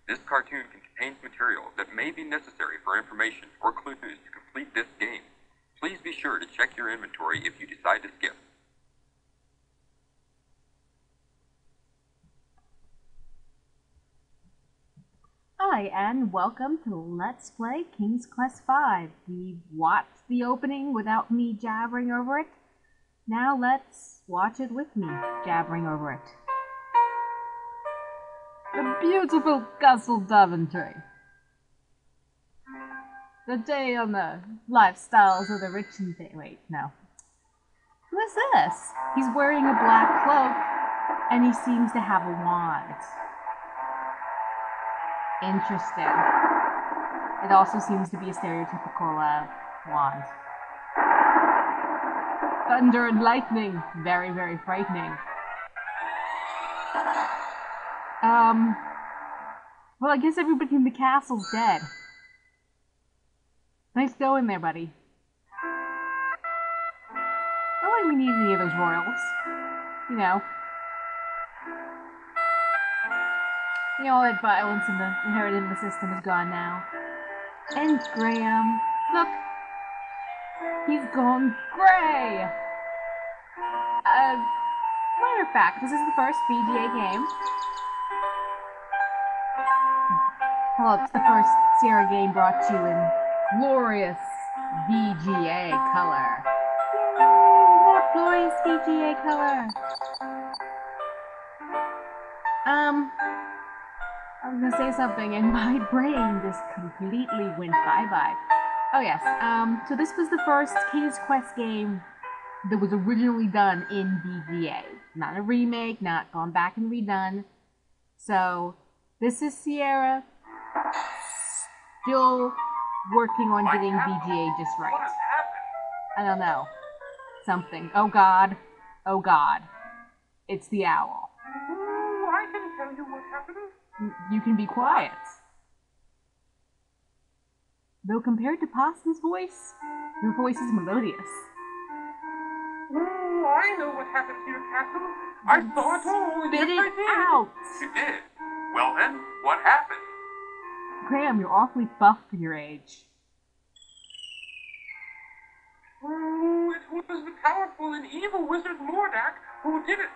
This cartoon contains material that may be necessary for information or clues to complete this game. Please be sure to check your inventory if you decide to skip. Hi, and welcome to Let's Play King's Quest V. We watched the opening without me jabbering over it. Now let's watch it with me jabbering over it. The beautiful Castle Daventry. The day on the lifestyles of the rich and wait, no. Who is this? He's wearing a black cloak, and he seems to have a wand. Interesting. It also seems to be a stereotypical wand. Thunder and lightning. Very, very frightening. Well, I guess everybody in the castle's dead. Nice going there, buddy. I don't think we need any of those royals. You know. All that violence inherited in the system is gone now. And Graham, look, he's gone grey. Matter of fact, this is the first VGA game. Well, it's the first Sierra game brought to you in glorious VGA color. What glorious VGA color? I was gonna say something and my brain just completely went bye-bye. Oh yes, so this was the first King's Quest game that was originally done in VGA. Not a remake, not gone back and redone. So, this is Sierra still working on getting VGA just right. I don't know. Something. Oh god. Oh god. It's the owl. Oh, I can tell you what happened. You can be quiet. Though compared to Possum's voice, your voice is melodious. Oh, I know what happened to your castle. I saw it all. Spit Yes, I it did. out! You did? Well then, what happened? Graham, you're awfully buff for your age. Oh, it was the powerful and evil wizard Mordak who did it.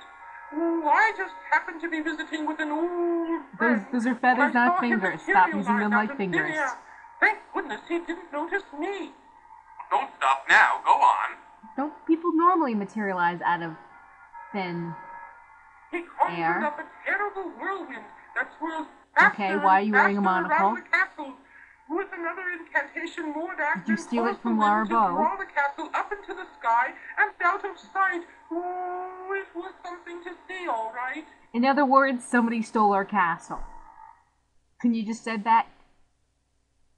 Oh, I just happened to be visiting with an old friend. Those are feathers, when I not saw him fingers. Stop using materialize them out like of fingers. thin air. Thank goodness he didn't notice me. Don't stop now, go on. Don't people normally materialize out of thin He conjured air? up a terrible whirlwind that swirls Okay, faster why are and you wearing a faster monocle? around the castle. With another incantation, Mordak Did you then steal it caused from the wind Lara to Bow? draw the castle up into the sky and out of sight. Oh, it was something to see, all right. In other words, somebody stole our castle. Can you just said that?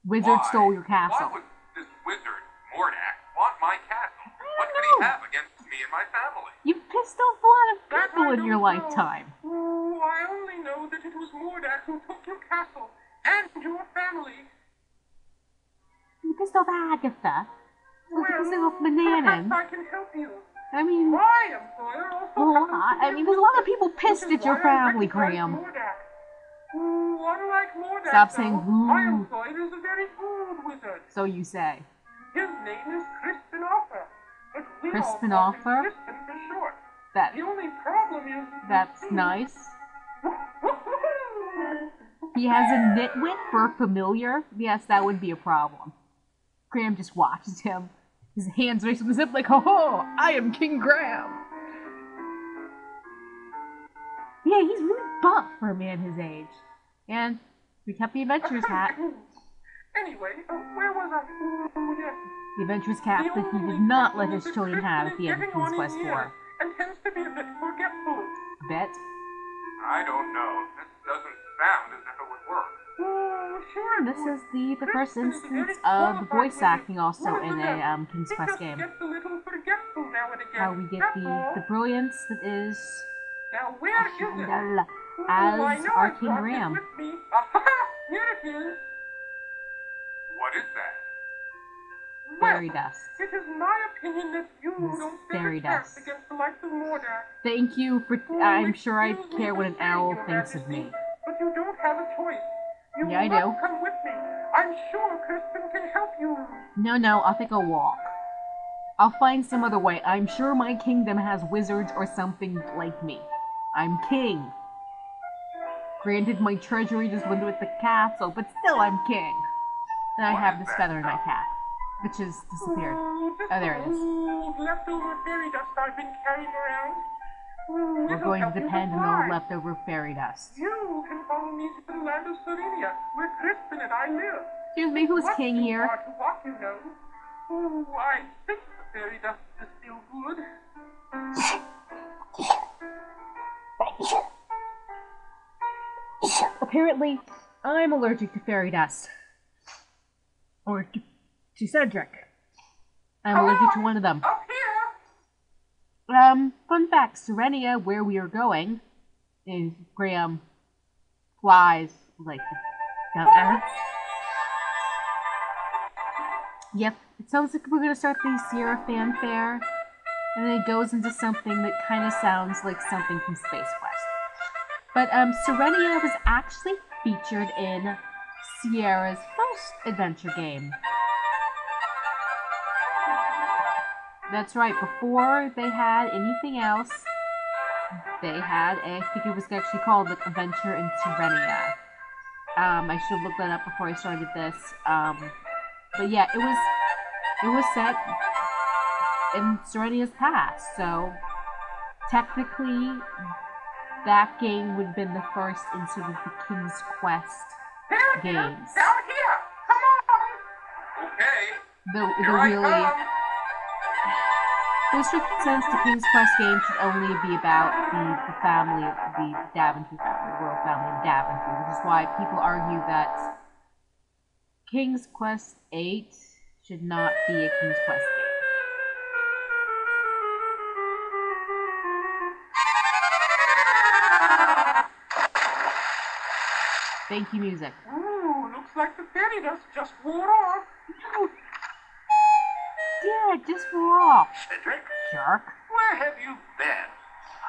Wizard stole your castle. Why would this wizard, Mordak, want my castle? What could know. he have against me and my family? You've pissed off a lot of That people I in your don't know. lifetime. Oh, I only know that it was Mordak who took your castle and your family. You pissed off Agatha. You pissed off Perhaps Bananan. I can help you. I mean, My employer also well, happens to be I mean, there's a lot of people which pissed is at your why I family, recognize Graham. Mordak. Oh, unlike Mordak, Stop saying though, woo. my employer is a very good wizard. So you say. His name is Crispin Offer, but we all Crispin call him Offer? Crispin for short. That The only problem is... that's nice. He has a nitwit for a familiar. Yes, that would be a problem. Graham just watches him. His hands raise from his hip like, ho ho, I am King Graham. Yeah, he's really buff for a man his age. And we kept the adventurer's hat. Anyway, where was I? Oh, yes. The adventurer's cap that he did not let his children have at the end of King's Quest 4. And tends to be a bit forgetful. Bet. I don't know. This doesn't sound as if it would work. Oh, sure. And this is the first instance of the voice acting also in a King's He Quest just game. gets a little forgetful now and again. How we get That's the all. brilliance that is Now where is it? Ashindala Oh, I as know our I King brought it Graham. with me. Aha! Here it is. What is that? Fairy Well, dust. it is my opinion that you This don't fairy stand a chance dust. against the likes of Mordak. Thank you for. Oh, I'm sure I excuse me care what for an saying, owl Your thinks of Majesty, me. But you don't have a choice. You Yeah, I must do. come with me. I'm sure Crispin can help you. No, I'll take a walk. I'll find some other way. I'm sure my kingdom has wizards or something like me. I'm king. Granted, my treasury just went with the castle, but still I'm king. And I have this feather in my cap, which has disappeared. Oh, there it is. Leftover fairy dust I've been carrying around. We're going to depend on the leftover fairy dust. You can follow me to the land of Serenia, where Crispin and I live. Excuse me, who's king here? Hard to walk, you know. Oh, I think the fairy dust is still good. Apparently, I'm allergic to fairy dust. Or to Cedric. I'm allergic to one of them. Up here! Fun fact, Serenia, where we are going, is Graham flies like down Earth. Yep, it sounds like we're gonna start the Sierra fanfare, and then it goes into something that kind of sounds like something from Space Quest. But Serenia was actually featured in Sierra's first adventure game. That's right, before they had anything else, they had, I think it was actually called like Adventure in Serenia. I should have looked that up before I started this. But yeah, it was set in Serenia's past, so technically that game would have been the first in sort of the King's Quest games. Down here! Come on! Okay. Here I come. The restricted sense to King's Quest games should only be about the family of the Daventry family, the royal family of Daventry, which is why people argue that King's Quest 8 should not be a King's Quest game. Thank you, music. Ooh, looks like the fairy dust just wore off. Yeah, just wore off. Cedric, Jerk. where have you been?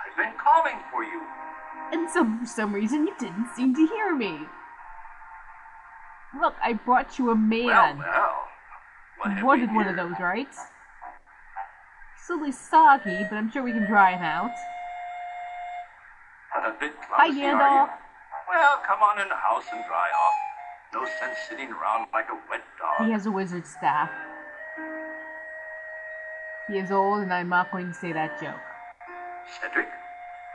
I've been calling for you. And for some reason you didn't seem to hear me. Look, I brought you a man. Well, what have You we wanted one of here? those, right? Silly soggy, but I'm sure we can dry him out. A bit Hi, clumsy, Gandalf. are you? Well, come on in the house and dry off. No sense sitting around like a wet dog. He has a wizard staff. He is old, and I'm not going to say that joke. Cedric,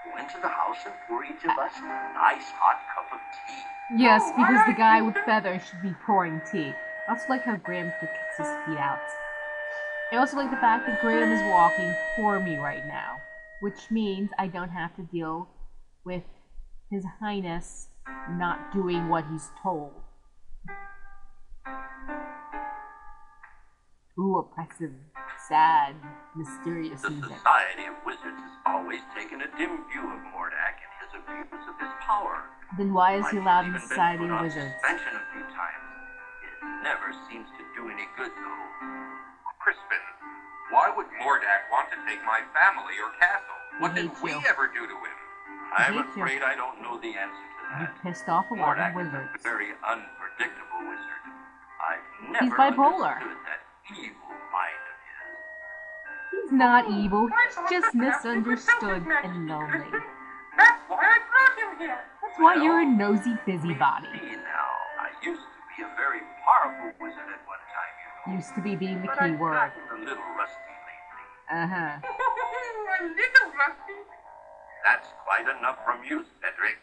go into the house and pour each of us a nice hot cup of tea. Yes, because the guy with feathers should be pouring tea. I also like how Graham kicks his feet out. I also like the fact that Graham is walking for me right now, which means I don't have to deal with His Highness not doing what he's told. Ooh, oppressive, sad, mysterious The music. Society of Wizards has always taken a dim view of Mordak and his abuse of his power. Then why is he allowed in the He's even Society been of put on Wizards? suspension a few times. It never seems to do any good, though. Crispin, why would Mordak want to take my family or castle? What He did hates we you. ever do to him? I'm hate you. afraid I don't know the answer to He that. pissed off a lot Mordak of is wizards. a very unpredictable wizard. I've never bipolar. understood that evil mind of his. He's not evil, he's just misunderstood and lonely. That's why I brought him here. That's why you're a nosy busybody. See now, I used to be a very powerful wizard at one time, you know. Used to be being the But key I've word. gotten a little rusty lately. Uh-huh. A little rusty. That's quite enough from you, Cedric.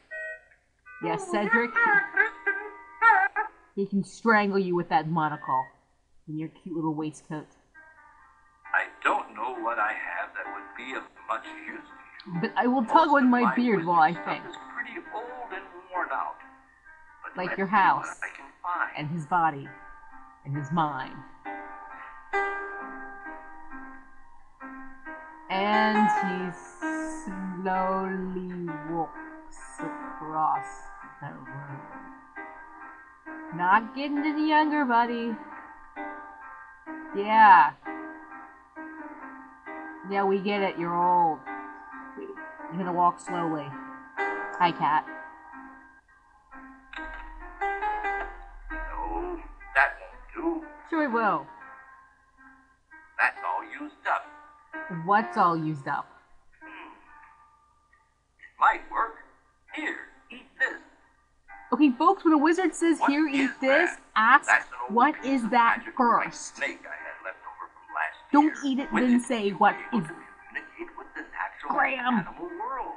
Yes, Cedric, Crispin. he can strangle you with that monocle in your cute little waistcoat. I don't know what I have that would be of much use to you. But I will tug Most on of my beard while I wizard think. stuff is pretty old and worn out. But Like let's your see what house. I can find. And his body. And his mind. And he slowly walks across the room. Not getting any younger, buddy. Yeah. Yeah, we get it. You're old. You're gonna walk slowly. Hi, cat. it will. That's all used up. What's all used up? It might work. Here, eat this. Okay, folks, when a wizard says, What here, eat is this, that? ask, That's an old what piece is of that magical white first? snake I had left over from last Don't year. eat it, With then it, say, you'll what be is able to it? communicate with the natural Graham. animal world.